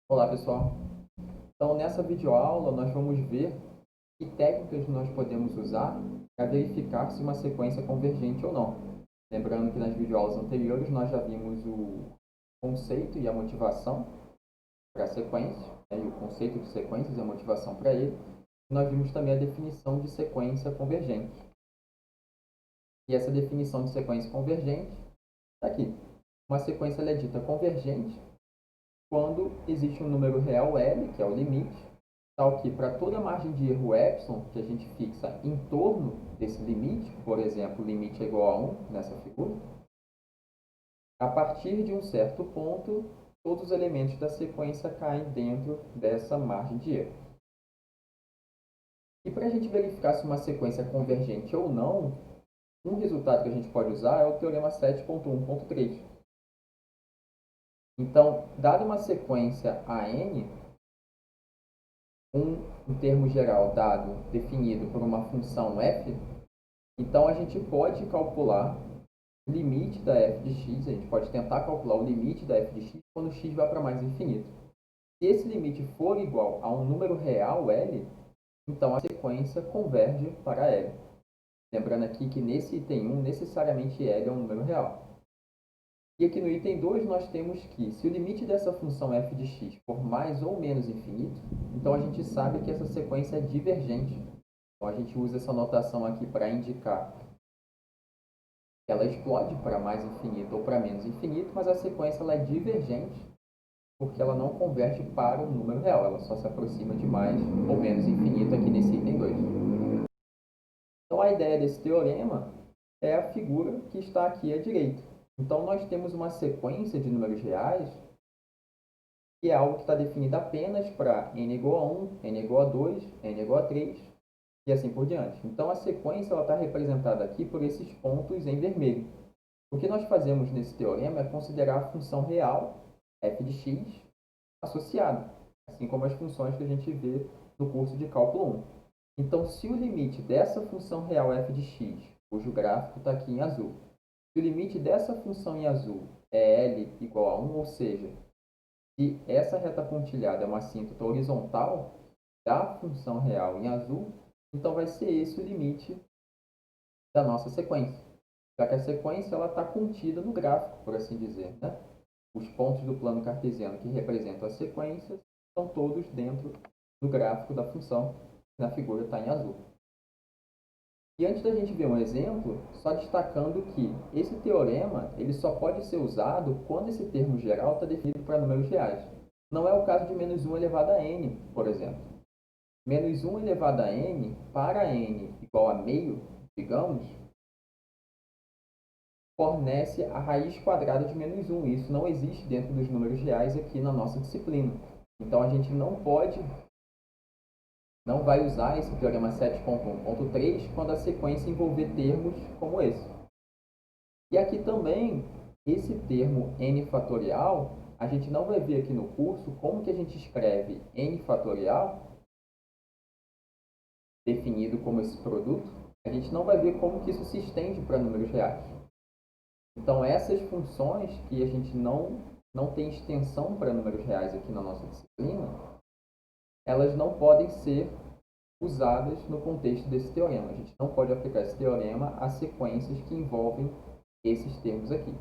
Olá, pessoal. Então, nessa videoaula, nós vamos ver que técnicas nós podemos usar para verificar se uma sequência é convergente ou não. Lembrando que nas videoaulas anteriores nós já vimos o conceito e a motivação para a sequência, né, e o conceito de sequências e a motivação para ele. Nós vimos também a definição de sequência convergente. E essa definição de sequência convergente está aqui. Uma sequência é dita convergente quando existe um número real L, que é o limite, tal que para toda margem de erro epsilon que a gente fixa em torno desse limite, por exemplo, o limite é igual a 1 nessa figura, a partir de um certo ponto, todos os elementos da sequência caem dentro dessa margem de erro. E para a gente verificar se uma sequência é convergente ou não, um resultado que a gente pode usar é o teorema 7.1.3. Então, dada uma sequência AN, um termo geral dado, definido por uma função f, então a gente pode calcular o limite da f de x, a gente pode tentar calcular o limite da f de x quando x vai para mais infinito. Se esse limite for igual a um número real, L, então a sequência converge para L. Lembrando aqui que nesse item 1, necessariamente L é um número real. E aqui no item 2 nós temos que, se o limite dessa função f de x for mais ou menos infinito, então a gente sabe que essa sequência é divergente. Então a gente usa essa notação aqui para indicar que ela explode para mais infinito ou para menos infinito, mas a sequência ela é divergente porque ela não converte para um número real, ela só se aproxima de mais ou menos infinito aqui nesse item 2. Então a ideia desse teorema é a figura que está aqui à direita. Então nós temos uma sequência de números reais que é algo que está definido apenas para n igual a 1, n igual a 2, n igual a 3 e assim por diante. Então a sequência está representada aqui por esses pontos em vermelho. O que nós fazemos nesse teorema é considerar a função real, f de x, associada, assim como as funções que a gente vê no curso de cálculo 1. Então, se o limite dessa função real f de x, cujo gráfico está aqui em azul, se o limite dessa função em azul é L igual a 1, ou seja, se essa reta pontilhada é uma assíntota horizontal da função real em azul, então vai ser esse o limite da nossa sequência. Já que a sequência está contida no gráfico, por assim dizer, né? Os pontos do plano cartesiano que representam as sequências estão todos dentro do gráfico da função, que na figura está em azul. E antes da gente ver um exemplo, só destacando que esse teorema ele só pode ser usado quando esse termo geral está definido para números reais. Não é o caso de menos 1 elevado a n, por exemplo. Menos 1 elevado a n, para n igual a meio, digamos, fornece a raiz quadrada de menos 1. Isso não existe dentro dos números reais aqui na nossa disciplina. Então, a gente não vai usar esse teorema 7.1.3 quando a sequência envolver termos como esse. E aqui também, esse termo n fatorial, a gente não vai ver aqui no curso como que a gente escreve n fatorial, definido como esse produto. A gente não vai ver como que isso se estende para números reais. Então, essas funções que a gente não tem extensão para números reais aqui na nossa disciplina, elas não podem ser usadas no contexto desse teorema. A gente não pode aplicar esse teorema a sequências que envolvem esses termos aqui.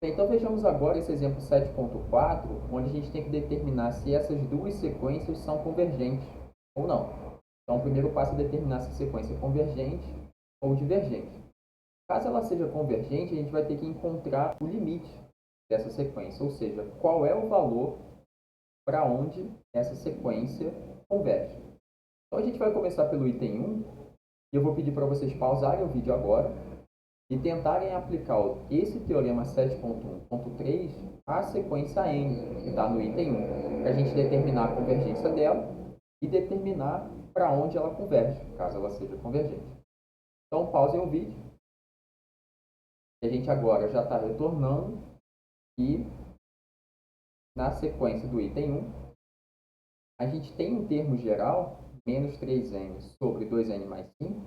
Bem, então, vejamos agora esse exemplo 7.4, onde a gente tem que determinar se essas duas sequências são convergentes ou não. Então, o primeiro passo é determinar se a sequência é convergente ou divergente. Caso ela seja convergente, a gente vai ter que encontrar o limite dessa sequência, ou seja, qual é o valor para onde essa sequência converge. Então, a gente vai começar pelo item 1, e eu vou pedir para vocês pausarem o vídeo agora e tentarem aplicar esse teorema 7.1.3 à sequência n, que está no item 1, para a gente determinar a convergência dela e determinar para onde ela converge, caso ela seja convergente. Então, pausem o vídeo. A gente agora já está retornando e na sequência do item 1, a gente tem um termo geral, menos 3n sobre 2n mais 5.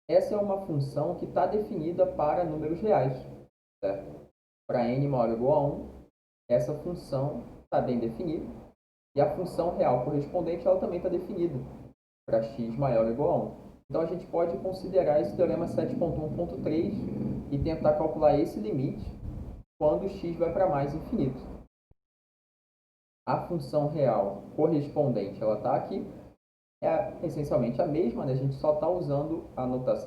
Essa é uma função que está definida para números reais. Certo? Para n maior ou igual a 1, essa função está bem definido, e a função real correspondente ela também está definida para x maior ou igual a 1. Então, a gente pode considerar esse teorema 7.1.3 e tentar calcular esse limite quando x vai para mais infinito. A função real correspondente ela está aqui, é essencialmente a mesma, né? A gente só está usando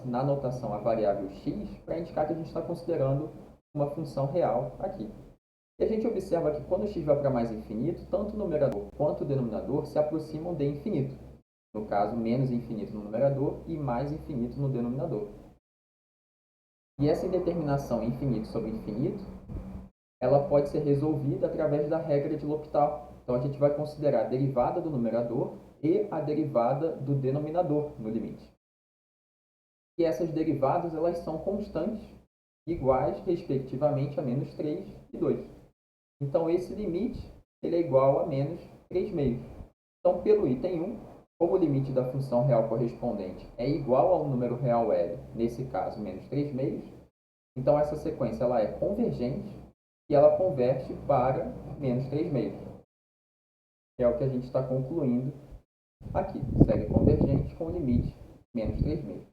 na notação a variável x para indicar que a gente está considerando uma função real aqui. E a gente observa que quando x vai para mais infinito, tanto o numerador quanto o denominador se aproximam de infinito. No caso, menos infinito no numerador e mais infinito no denominador. E essa indeterminação infinito sobre infinito, ela pode ser resolvida através da regra de L'Hopital. Então, a gente vai considerar a derivada do numerador e a derivada do denominador no limite. E essas derivadas elas são constantes, iguais, respectivamente, a menos 3 e 2. Então, esse limite ele é igual a menos 3 meios. Então, pelo item 1, como o limite da função real correspondente é igual ao número real L, nesse caso, menos 3 meios, então essa sequência ela é convergente e ela converte para menos 3 meios. É o que a gente está concluindo aqui. Segue convergente com o limite menos 3 meios.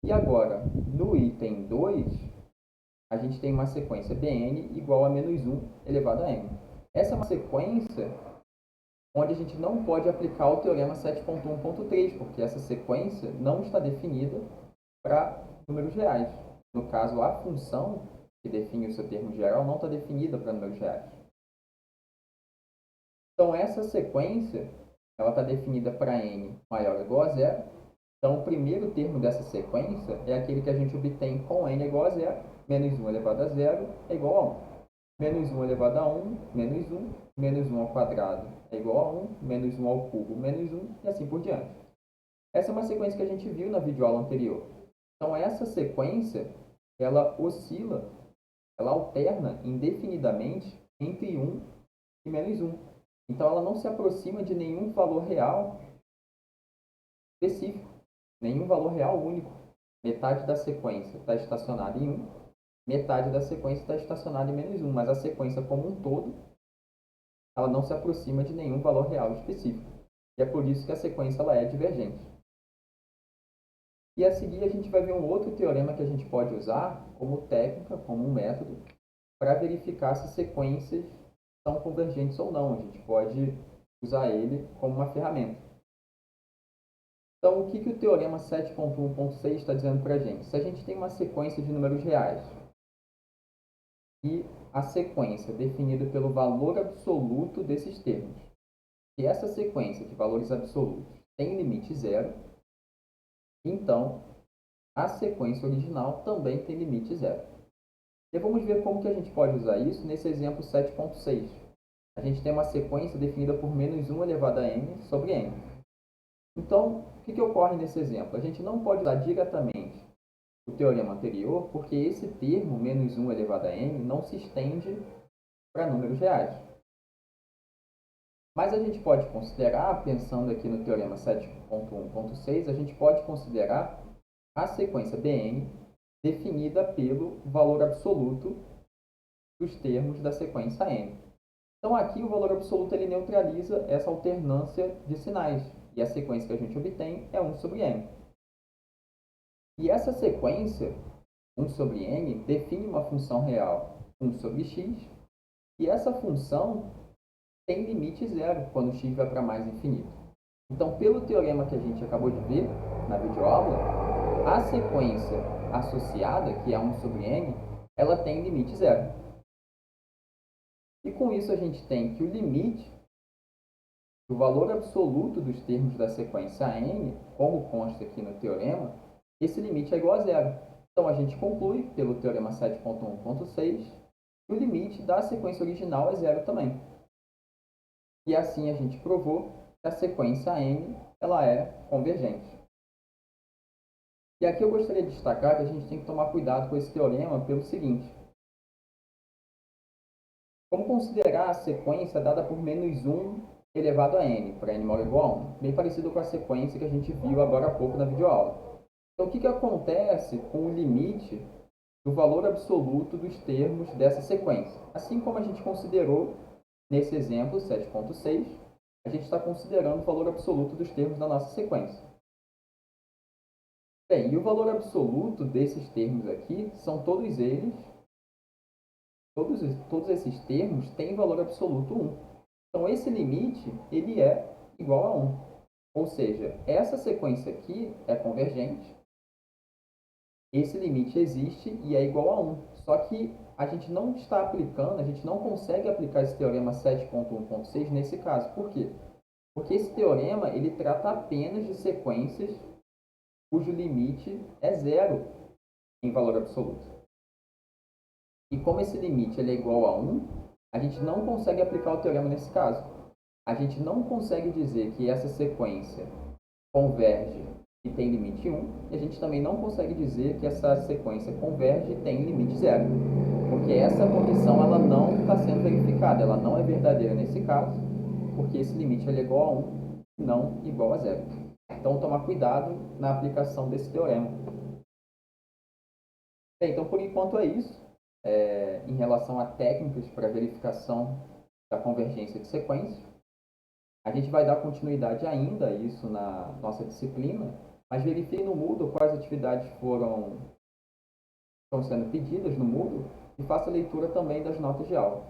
E agora, no item 2, a gente tem uma sequência Bn igual a menos 1 elevado a n. Essa é uma sequência onde a gente não pode aplicar o teorema 7.1.3, porque essa sequência não está definida para números reais. No caso, a função que define o seu termo geral não está definida para números reais. Então, essa sequência ela está definida para n maior ou igual a zero. Então, o primeiro termo dessa sequência é aquele que a gente obtém com n igual a zero. Menos 1 elevado a zero é igual a 1. Menos 1 elevado a 1, menos 1. Menos 1 ao quadrado é igual a 1. Menos 1 ao cubo, menos 1. E assim por diante. Essa é uma sequência que a gente viu na videoaula anterior. Então, essa sequência, ela oscila, ela alterna indefinidamente entre 1 e menos 1. Então, ela não se aproxima de nenhum valor real específico, nenhum valor real único. Metade da sequência está estacionada em 1, metade da sequência está estacionada em menos 1, mas a sequência como um todo, ela não se aproxima de nenhum valor real específico. E é por isso que a sequência ela é divergente. E a seguir a gente vai ver um outro teorema que a gente pode usar como técnica, como um método, para verificar se sequências são convergentes ou não. A gente pode usar ele como uma ferramenta. Então, o que o teorema 7.1.6 está dizendo para a gente? Se a gente tem uma sequência de números reais e a sequência definida pelo valor absoluto desses termos, se essa sequência de valores absolutos tem limite zero, então a sequência original também tem limite zero. E vamos ver como que a gente pode usar isso nesse exemplo 7.6. A gente tem uma sequência definida por menos 1 elevado a n sobre n. Então, o que ocorre nesse exemplo? A gente não pode usar diretamente o teorema anterior, porque esse termo, menos 1 elevado a n, não se estende para números reais. Mas a gente pode considerar, pensando aqui no teorema 7.1.6, a gente pode considerar a sequência Bn definida pelo valor absoluto dos termos da sequência n. Então, aqui o valor absoluto ele neutraliza essa alternância de sinais. E a sequência que a gente obtém é 1 sobre n. E essa sequência, 1 sobre n, define uma função real 1 sobre x. E essa função tem limite zero quando x vai para mais infinito. Então, pelo teorema que a gente acabou de ver na videoaula, a sequência associada, que é 1 sobre n, ela tem limite zero. E com isso a gente tem que o limite do valor absoluto dos termos da sequência n, como consta aqui no teorema, esse limite é igual a zero. Então, a gente conclui, pelo teorema 7.1.6, que o limite da sequência original é zero também. E assim a gente provou que a sequência n ela é convergente. E aqui eu gostaria de destacar que a gente tem que tomar cuidado com esse teorema pelo seguinte. Como considerar a sequência dada por menos 1 elevado a n, para n maior ou igual a 1? Bem parecido com a sequência que a gente viu agora há pouco na videoaula. Então, o que acontece com o limite do valor absoluto dos termos dessa sequência? Assim como a gente considerou Nesse exemplo, 7.6, a gente está considerando o valor absoluto dos termos da nossa sequência. Bem, e o valor absoluto desses termos aqui são todos eles, todos esses termos têm valor absoluto 1. Então, esse limite, ele é igual a 1. Ou seja, essa sequência aqui é convergente, esse limite existe e é igual a 1. Só que a gente não está aplicando, a gente não consegue aplicar esse teorema 7.1.6 nesse caso. Por quê? Porque esse teorema ele trata apenas de sequências cujo limite é zero em valor absoluto. E como esse limite ele é igual a 1, a gente não consegue aplicar o teorema nesse caso. A gente não consegue dizer que essa sequência converge e tem limite 1, e a gente também não consegue dizer que essa sequência converge e tem limite 0. Porque essa condição ela não está sendo verificada, ela não é verdadeira nesse caso, porque esse limite ele é igual a 1 e não igual a 0. Então, tomar cuidado na aplicação desse teorema. Bem, então, por enquanto é isso. Em relação a técnicas para verificação da convergência de sequências. A gente vai dar continuidade ainda a isso na nossa disciplina, mas verifique no Moodle quais atividades estão sendo pedidas no Moodle e faça a leitura também das notas de aula.